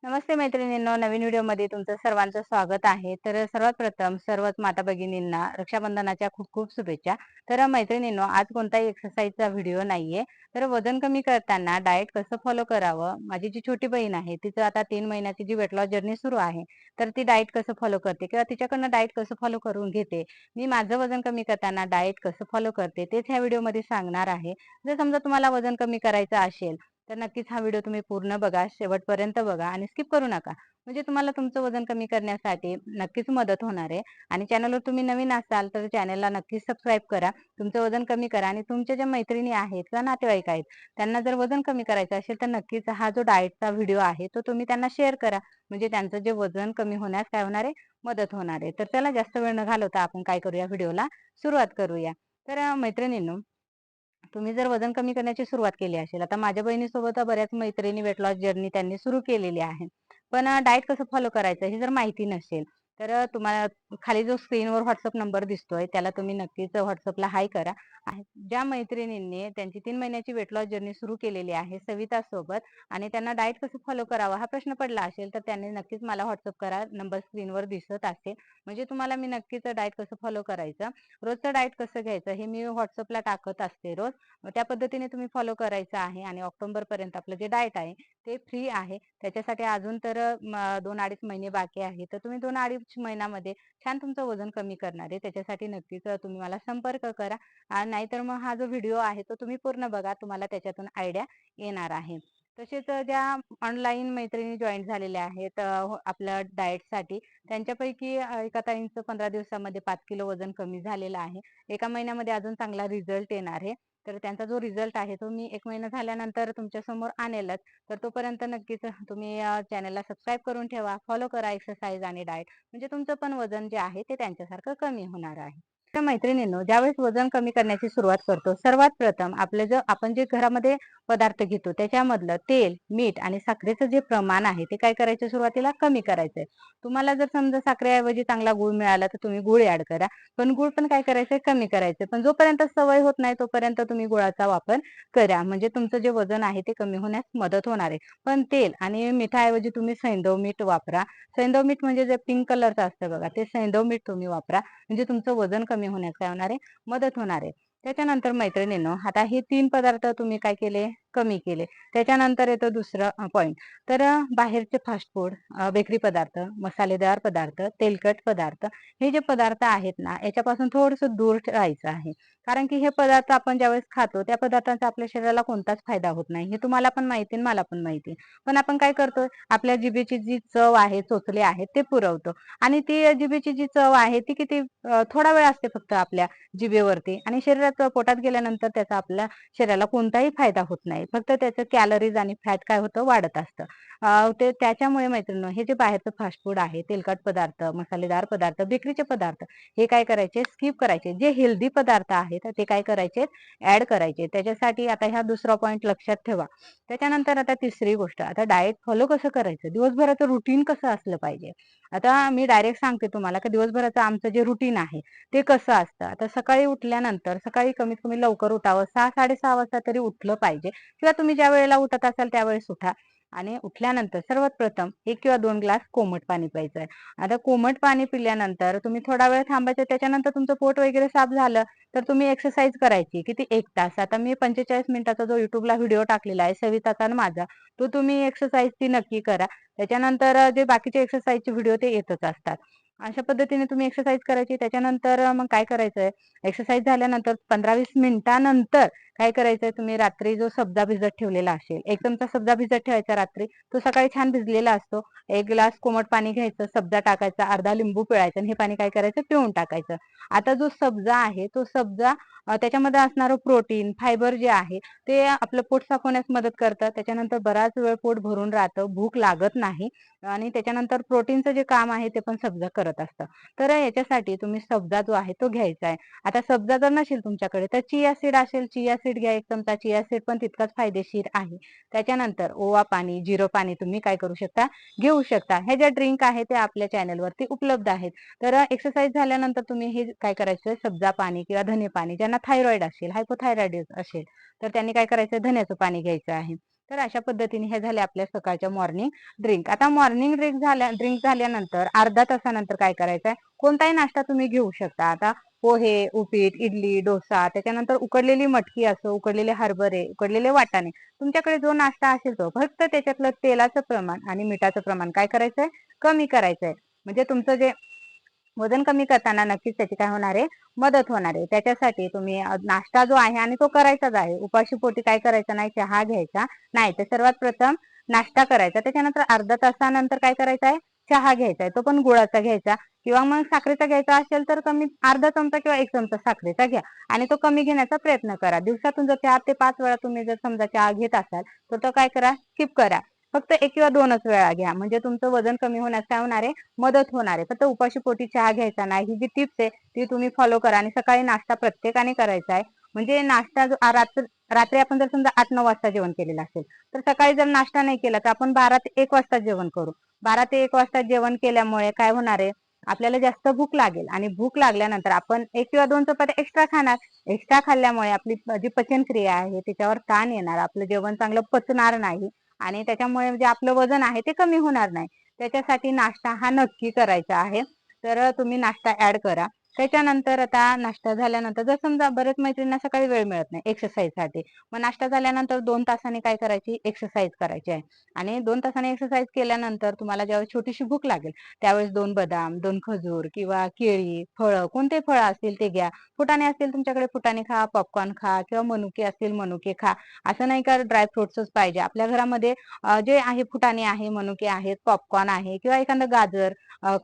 नमस्ते मैत्रिणींनो, नवीन व्हिडिओमध्ये तुमचं सर्वांचं स्वागत आहे. तर सर्वात प्रथम सर्वच माता भगिनींना रक्षाबंधनाच्या खूप खूप शुभेच्छा. तर मैत्रिणींनो, आज कोणताही एक्सरसाइजचा व्हिडिओ नाहीये. तर वजन कमी करताना डाएट कसं फॉलो करावं, माझी जी छोटी बहीण आहे तिचं आता 3 महिन्याची जी वेट लॉस जर्नी सुरू आहे, तर ती डाएट कसं फॉलो करते किंवा तिच्याकडनं डाएट कसं फॉलो करून घेते, मी माझं वजन कमी करताना डाएट कसं फॉलो करते तेच ह्या व्हिडिओमध्ये सांगणार आहे. जर समजा तुम्हाला वजन कमी करायचं असेल तर नक्कीच हा व्हिडिओ तुम्ही पूर्ण बघा, शेवटपर्यंत बघा आणि स्किप करू नका. म्हणजे तुम्हाला तुमचं वजन कमी करण्यासाठी नक्कीच मदत होणार आहे. आणि चॅनलवर तुम्ही नवीन असाल तर चॅनलला नक्कीच सबस्क्राईब करा. तुमचं वजन कमी करा आणि तुमच्या ज्या मैत्रिणी आहेत किंवा नातेवाईक आहेत, त्यांना जर वजन कमी करायचं असेल तर नक्कीच हा जो डाएटचा व्हिडिओ आहे तो तुम्ही त्यांना शेअर करा. म्हणजे त्यांचं जे वजन कमी होण्यास काय होणार आहे, मदत होणार आहे. तर चला जास्त वेळ न घालवता आपण काय करूया, व्हिडिओला सुरुवात करूया. तर मैत्रिणींनो, तुम्ही जर वजन कमी करण्याची सुरुवात केली असेल, आता माझ्या बहिणीसोबत बऱ्याच मैत्रिणी वेट लॉस जर्नी त्यांनी सुरू केलेली आहे. पण डाएट कसं फॉलो करायचं हे जर माहिती नसेल, तर तुम्हाला खाली जो स्क्रीनवर WhatsApp नंबर दिसतोय त्याला तुम्ही नक्कीच WhatsAppला हाय करा. ज्या मैत्रिणींनी त्यांची 3 महिन्याची वेट लॉस जर्नी सुरू केलेली आहे सविता सोबत आणि त्यांना डाएट कसं फॉलो करावं हा प्रश्न पडला असेल, तर त्यांनी नक्कीच मला WhatsApp करा. नंबर स्क्रीनवर दिसत असेल. म्हणजे तुम्हाला मी नक्कीच डाएट कसं फॉलो करायचं, रोजचं डाएट कसं घ्यायचं हे मी WhatsAppला टाकत असते रोज. त्या पद्धतीने तुम्ही फॉलो करायचं आहे आणि ऑक्टोबर पर्यंत आपलं जे डाएट आहे ते फ्री आहे. त्याच्यासाठी अजून तर 2-2.5 महिने बाकी आहे. तर तुम्ही 2-2.5 महिन्यामध्ये छान तुमचं वजन कमी करणार आहे. त्याच्यासाठी नक्कीच तुम्ही मला संपर्क करा. आणि नाहीतर मग हा जो व्हिडिओ आहे तो तुम्ही पूर्ण बघा. तुम्हाला त्याच्यातून आयडिया येणार आहे. तसेच ज्या ऑनलाईन मैत्रिणी जॉईन झालेल्या आहेत आपल्या डाएटसाठी, त्यांच्यापैकी एका ताईंचं 15 दिवसामध्ये 5 किलो वजन कमी झालेलं आहे. एका महिन्यामध्ये अजून चांगला रिझल्ट येणार आहे. तर त्यांचा जो रिझल्ट आहे तो मी 1 महिना झाल्यानंतर तुमच्या समोर आणेलच. तर तोपर्यंत नक्कीच तुम्ही चॅनलला सबस्क्राईब करून ठेवा. फॉलो करा एक्सरसाइज आणि डाएट. म्हणजे तुमचं पण वजन जे आहे ते त्यांच्यासारखं कमी होणार आहे. तर मैत्रिणींनो, ज्यावेळेस वजन कमी करण्याची सुरुवात करतो, सर्वात प्रथम आपण जे घरामध्ये पदार्थ घेतो त्याच्यामधलं तेल, मीठ आणि साखरेचं जे प्रमाण आहे ते काय करायचं, सुरुवातीला कमी करायचंय. तुम्हाला जर समजा साखरेऐवजी चांगला गूळ मिळाला तर तुम्ही गूळ ऍड करा. पण गूळ पण काय करायचंय, कमी करायचंय. पण जोपर्यंत सवय होत नाही तोपर्यंत तुम्ही गुळाचा वापर करा. म्हणजे तुमचं जे वजन आहे ते कमी होण्यास मदत होणार आहे. पण तेल आणि मिठाऐवजी तुम्ही सैंधव मीठ वापरा. सैंधव मीठ म्हणजे जे पिंक कलरचं असतं बघा, ते सैंधव मीठ तुम्ही वापरा. म्हणजे तुमचं वजन कमी होण्यास काय होणार आहे, मदत होणार आहे. त्याच्यानंतर मैत्रिणींनो, आता हे 3 पदार्थ तुम्ही काय केले, कमी केले. त्याच्यानंतर येतो दुसरं पॉइंट. तर बाहेरचे फास्ट फूड, बेकरी पदार्थ, मसालेदार पदार्थ, तेलकट पदार्थ, हे जे पदार्थ आहेत ना याच्यापासून थोडंसं दूर राहायचं आहे. कारण की हे पदार्थ आपण ज्यावेळेस खातो त्या पदार्थांचा आपल्या शरीराला कोणताच फायदा होत नाही. हे तुम्हाला पण माहिती आणि मला पण माहिती. पण आपण काय करतोय, आपल्या जिभेची जी चव आहे, चोचले आहेत ते पुरवतो. आणि ती जिभेची जी चव आहे ती किती थोडा वेळ असते फक्त आपल्या जिभेवरती आणि शरीरात पोटात गेल्यानंतर त्याचा आपल्या शरीराला कोणताही फायदा होत नाही. फक्त त्याचं कॅलरीज आणि फॅट काय होतं, वाढत असतं. ते त्याच्यामुळे मैत्रिणींनो, हे जे बाहेरचं फास्ट फूड आहे, तेलकट पदार्थ, मसालेदार पदार्थ, बेकरीचे पदार्थ, हे काय करायचे, स्किप करायचे. जे हेल्दी पदार्थ आहेत ते काय करायचे, ऍड करायचे. त्याच्यासाठी आता ह्या दुसरा पॉइंट लक्षात ठेवा. त्याच्यानंतर आता तिसरी गोष्ट, आता डाएट फॉलो कसं करायचं, दिवसभराचं रुटीन कसं असलं पाहिजे. आता मी डायरेक्ट सांगते तुम्हाला की दिवसभराचं आमचं जे रुटीन आहे ते कसं असतं. आता सकाळी उठल्यानंतर सकाळी कमीत कमी लवकर उठावं, 6-6:30 वाजता तरी उठलं पाहिजे किंवा तुम्ही ज्या वेळेला उठत असाल त्यावेळेस उठा. आणि उठल्यानंतर सर्वात प्रथम 1 किंवा 2 ग्लास कोमट पाणी प्यायचं आहे. आता कोमट पाणी पिल्यानंतर तुम्ही थोडा वेळ थांबायचं. त्याच्यानंतर तुमचं पोट वगैरे साफ झालं तर तुम्ही एक्सरसाइज करायची. किती, 1 तास. आता मी 45 मिनिटाचा जो युट्यूबला व्हिडिओ टाकलेला आहे सविताचा आणि माझा, तो तुम्ही एक्सरसाइज ती नक्की करा. त्याच्यानंतर जे बाकीचे एक्सरसाइजचे व्हिडिओ ते येतच असतात. अशा पद्धतीने तुम्ही एक्सरसाइज करायची. त्याच्यानंतर मग काय करायचंय, एक्सरसाइज झाल्यानंतर 15-20 मिनिटानंतर काय करायचंय, तुम्ही रात्री जो सब्जा भिजत ठेवलेला असेल, 1 चमचा सब्जा भिजत ठेवायचा रात्री. तो सकाळी छान भिजलेला असतो. 1 ग्लास कोमट पाणी घ्यायचं, सब्जा टाकायचा, अर्धा लिंबू पिळायचं आणि हे पाणी काय करायचं, पिऊन टाकायचं. आता जो सब्जा आहे तो सब्जा त्याच्यामध्ये असणारं प्रोटीन, फायबर जे आहे ते आपलं पोट साफ होण्यास मदत करतं. त्याच्यानंतर बराच वेळ पोट भरून राहतं, भूक लागत नाही आणि त्याच्यानंतर प्रोटीनचं जे काम आहे ते पण सब्जा करत असतं. तर याच्यासाठी तुम्ही सब्जा जो आहे तो घ्यायचा आहे. आता सब्जा जर नसेल तुमच्याकडे तर चिया सीड असेल, चिया सीड घ्या 1 चमचा. चिया सीड पण तितकाच फायदेशीर आहे. त्याच्यानंतर ओवा पाणी, जिरं पाणी तुम्ही काय करू शकता, घेऊ शकता. हे जे ड्रिंक आहे ते आपल्या चॅनलवरती उपलब्ध आहेत. तर एक्सरसाइज झाल्यानंतर तुम्ही हे काय करायचं, सब्जा पाणी किंवा धने पाणी, ज्यांना थायरॉइड असेल, हायपोथायरॉइड असेल तर त्यांनी काय करायचं, धन्याचं पाणी घ्यायचं आहे. तर अशा पद्धतीने हे झाले आपल्या सकाळच्या मॉर्निंग ड्रिंक. आता मॉर्निंग ड्रिंक झाल्यानंतर अर्धा तासानंतर काय करायचंय, कोणताही नाश्ता तुम्ही घेऊ शकता. आता पोहे, उपीट, इडली, डोसा, त्याच्यानंतर उकडलेली मटकी असो, उकडलेले हरभरे, उकडलेले वाटाणे, तुमच्याकडे जो नाश्ता असेल तो, फक्त त्याच्यातलं तेलाचं प्रमाण आणि मिठाचं प्रमाण काय करायचंय, कमी करायचंय. म्हणजे तुमचं जे वजन कमी करताना नक्कीच त्याची काय होणार आहे, मदत होणार आहे. त्याच्यासाठी तुम्ही नाश्ता जो आहे आणि तो करायचाच आहे. उपाशी पोटी काय करायचं नाही, चहा घ्यायचा नाही. तर सर्वात प्रथम नाश्ता करायचा, त्याच्यानंतर अर्धा तासानंतर काय करायचं आहे, चहा घ्यायचा आहे. तो पण गुळाचा घ्यायचा किंवा मग साखरेचा घ्यायचा असेल तर कमी अर्धा चमचा किंवा 1 चमचा साखरेचा घ्या आणि तो कमी घेण्याचा प्रयत्न करा. दिवसातून जर 4 ते 5 वेळा तुम्ही जर समजा चहा घेत असाल तर तो काय करा, स्किप करा. फक्त 1 किंवा 2च वेळा घ्या. म्हणजे तुमचं वजन कमी होण्यास काय होणार आहे, मदत होणार आहे. फक्त उपाशी पोटी चहा घ्यायचा नाही. ही जी टिप्स आहे ती तुम्ही फॉलो करा आणि सकाळी नाश्ता प्रत्येकाने करायचा आहे. म्हणजे नाश्ता रात्री आपण जर समजा 8-9 वाजता जेवण केलेलं असेल तर सकाळी जर नाश्ता नाही केला तर आपण 12 ते 1 वाजता जेवण करू. 12 ते 1 वाजता जेवण केल्यामुळे काय होणार आहे, आपल्याला जास्त भूक लागेल आणि भूक लागल्यानंतर आपण 1 किंवा 2 चपात्या एक्स्ट्रा खाणार. एक्स्ट्रा खाल्ल्यामुळे आपली जी पचनक्रिया आहे त्याच्यावर ताण येणार, आपलं जेवण चांगलं पचणार नाही आणि त्याच्यामुळे जे आपलं वजन आहे ते कमी होणार नाही. त्याच्यासाठी नाश्ता हा नक्की करायचा आहे. तर तुम्ही नाश्ता ऍड करा. त्याच्यानंतर आता नाश्ता झाल्यानंतर जर समजा बरेच मैत्रिणींना सकाळी वेळ मिळत नाही एक्सरसाइजसाठी, मग नाश्ता झाल्यानंतर 2 तासांनी काय करायची, एक्सरसाइज करायची आहे. आणि 2 तासांनी एक्सरसाइज केल्यानंतर तुम्हाला जेव्हा छोटीशी भूक लागेल त्यावेळेस 2 बदाम, 2 खजूर किंवा केळी, फळं, कोणते फळं असतील ते घ्या. फुटाणे असतील तुमच्याकडे फुटाणे खा, पॉपकॉर्न खा किंवा मनुके असतील मनुके खा. असं नाही का ड्राय फ्रुट्सच पाहिजे. आपल्या घरामध्ये जे आहे फुटाणे आहे, मनुके आहेत, पॉपकॉर्न आहे किंवा एखादं गाजर,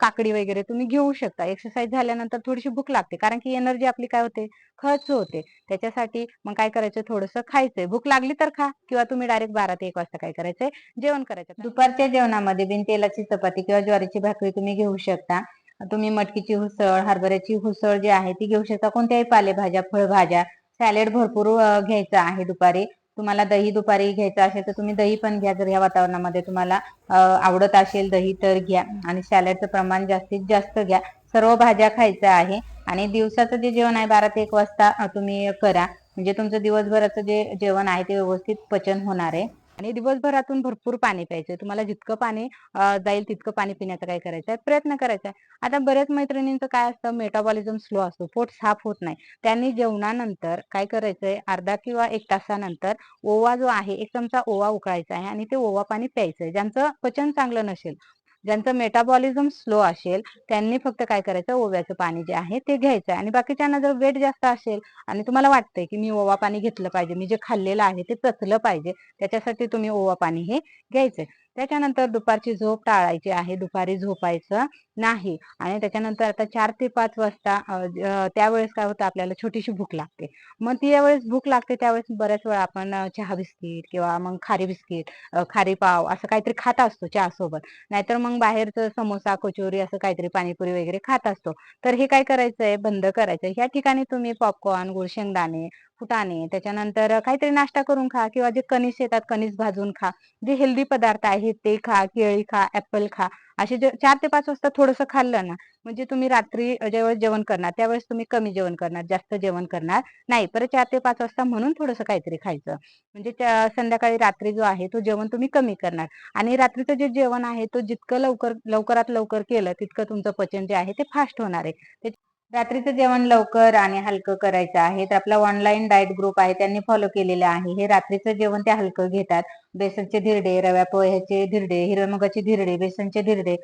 काकडी वगैरे तुम्ही घेऊ शकता. एक्सरसाइज झाल्यानंतर थोडीशी भूक लागते कारण की एनर्जी आपली काय होते, खर्च होते. त्याच्यासाठी मग काय करायचं, थोडंसं खायचंय. भूक लागली तर खा किंवा तुम्ही डायरेक्ट 12 ते 1 वाजता काय करायचंय, जेवण करायचं. दुपारच्या जेवणामध्ये बिनतेलाची चपाती किंवा ज्वारीची भाकरी तुम्ही घेऊ शकता. तुम्ही मटकीची उसळ, हरभऱ्याची उसळ जी आहे ती घेऊ शकता. कोणत्याही पालेभाज्या, फळभाज्या, सॅलेड भरपूर घ्यायचं आहे दुपारी. तुम्हाला दही दुपारी घ्यायचं असेल तर तुम्ही दही पण घ्या. जर या वातावरणामध्ये तुम्हाला आवडत असेल दही तर घ्या आणि सॅलडचं प्रमाण जास्तीत जास्त घ्या. सर्व भाज्या खायच्या आहे आणि दिवसाचं जे जेवण आहे 12 ते 1 वाजता तुम्ही करा. म्हणजे तुमचं दिवसभराचं जे जेवण आहे ते व्यवस्थित पचन होणार आहे. आणि दिवसभरातून भरपूर पाणी प्यायचंय. तुम्हाला जितकं पाणी जाईल तितकं पाणी पिण्याचा काय करायचा आहे, प्रयत्न करायचा आहे. आता बऱ्याच मैत्रिणींचं काय असतं, मेटाबॉलिझम स्लो असतो, पोट साफ होत नाही. त्यांनी जेवणानंतर काय करायचंय, अर्धा किंवा 1 तासानंतर ओवा जो आहे 1 चमचा ओवा उकळायचा आहे आणि ते ओवा पाणी प्यायचंय. ज्यांचं पचन चांगलं नसेल, ज्यांचं मेटाबॉलिझम स्लो असेल त्यांनी फक्त काय करायचं, ओव्याचं पाणी जे आहे ते घ्यायचं आहे. आणि बाकीच्यांना जर वेट जास्त असेल आणि तुम्हाला वाटतंय की मी ओवा पाणी घेतलं पाहिजे, मी जे खाल्लेलं आहे ते पचलं पाहिजे, त्याच्यासाठी तुम्ही ओवा पाणी हे घ्यायचंय. त्याच्यानंतर दुपारची झोप टाळायची आहे, दुपारी झोपायचं नाही. आणि त्याच्यानंतर आता 4 ते 5 वाजता त्यावेळेस काय होतं, आपल्याला छोटीशी भूक लागते. मग त्यावेळेस भूक लागते त्यावेळेस बऱ्याच वेळा आपण चहा बिस्किट किंवा मग खारी बिस्किट, खारी पाव असं काहीतरी खात असतो चहा सोबत. नाहीतर मग बाहेरचं समोसा, कचोरी असं काहीतरी पाणीपुरी वगैरे खात असतो. तर हे काय करायचंय, बंद करायचंय. ह्या ठिकाणी तुम्ही पॉपकॉर्न, गुळ शेंगदाणे, फुटाणे, त्याच्यानंतर काहीतरी नाश्ता करून खा किंवा जे कणीस येतात कणीस भाजून खा. जे हेल्दी पदार्थ आहेत ते खा, केळी खा, ऍपल खा. असे जे 4 ते 5 वाजता थोडंसं खाल्लं ना, म्हणजे तुम्ही रात्री ज्यावेळेस जेवण करणार त्यावेळेस तुम्ही कमी जेवण करणार, जास्त जेवण करणार नाही. परत 4 ते 5 वाजता म्हणून थोडंसं काहीतरी खायचं. म्हणजे संध्याकाळी रात्री जो आहे तो जेवण तुम्ही कमी करणार. आणि रात्रीचं जे जेवण आहे तो जितकं लवकरात लवकर केलं तितकं तुमचं पचन जे आहे ते फास्ट होणार आहे. रात्रीचं जेवण लवकर आणि हलकं करायचं आहे. तर आपला ऑनलाईन डाएट ग्रुप आहे त्यांनी फॉलो केलेलं आहे. हे रात्रीचं जेवण ते हलकं घेतात. बेसनचे धिरडे, रव्या पोह्याचे धिरडे, हिरव्या मुगाचे धिरडे, बेसनचे धिरडे,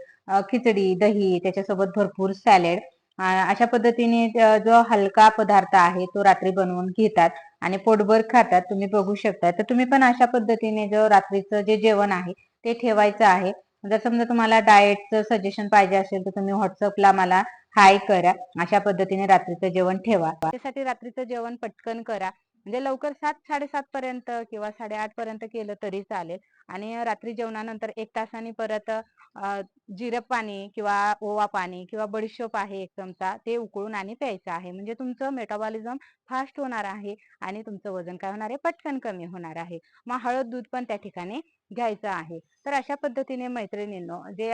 खिचडी, दही, त्याच्यासोबत भरपूर सॅलेड. अशा पद्धतीने जो हलका पदार्थ आहे तो रात्री बनवून घेतात आणि पोटभर खातात. तुम्ही बघू शकता. तर तुम्ही पण अशा पद्धतीने जो रात्रीचं जे जेवण आहे ते ठेवायचं आहे. जर समजा तुम्हाला डाएटचं सजेशन पाहिजे असेल तर तुम्ही व्हॉट्सअपला मला हाय करा. अशा पद्धतीने रात्रीचं जेवण ठेवा. त्यासाठी रात्रीचं जेवण पटकन करा. म्हणजे लवकर 7-7:30 पर्यंत किंवा 8:30 पर्यंत केलं तरी चालेल. आणि रात्री जेवणानंतर 1 तासाने परत जिरं पाणी किंवा ओवा पाणी किंवा बडीशोप आहे 1 चमचा ते उकळून आणि प्यायचं आहे. म्हणजे तुमचं मेटाबॉलिझम फास्ट होणार आहे आणि तुमचं वजन काय होणार आहे, पटकन कमी होणार आहे. मग हळद दूध पण त्या ठिकाणी घ्यायचं आहे. तर अशा पद्धतीने मैत्रिणींनो जे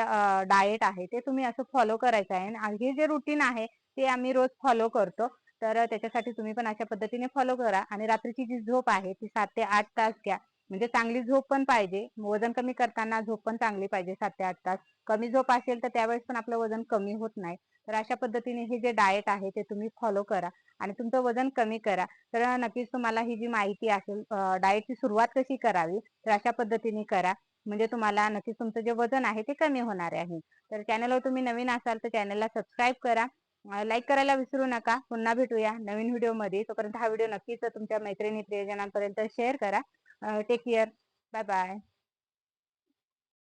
डाएट आहे ते तुम्ही असं फॉलो करायचं आहे. आणि हे जे रुटीन आहे ते आम्ही रोज फॉलो करतो. तर त्याच्यासाठी तुम्ही पण अशा पद्धतीने फॉलो करा आणि रात्रीची जी झोप आहे ती 7 ते 8 तास घ्या. म्हणजे चांगली झोप पण पाहिजे. वजन कमी करताना झोप पण चांगली पाहिजे, 7 ते 8 तास. कमी झोप असेल तर त्यावेळेस पण आपलं वजन कमी होत नाही. तर अशा पद्धतीने हे जे डाएट आहे ते तुम्ही फॉलो करा आणि तुमचं वजन कमी करा. तर नक्कीच तुम्हाला ही जी माहिती असेल डाएटची सुरुवात कशी करावी, तर अशा पद्धतीने करा. म्हणजे तुम्हाला नक्कीच तुमचं जे वजन आहे ते कमी होणार आहे. तर चॅनलवर तुम्ही नवीन असाल तर चॅनलला सबस्क्राईब करा. लाईक करायला विसरू नका. पुन्हा भेटूया नवीन व्हिडिओमध्ये. तोपर्यंत हा व्हिडिओ नक्कीच तुमच्या मैत्रिणी प्रियजनांपर्यंत शेअर करा. Take care. Bye bye.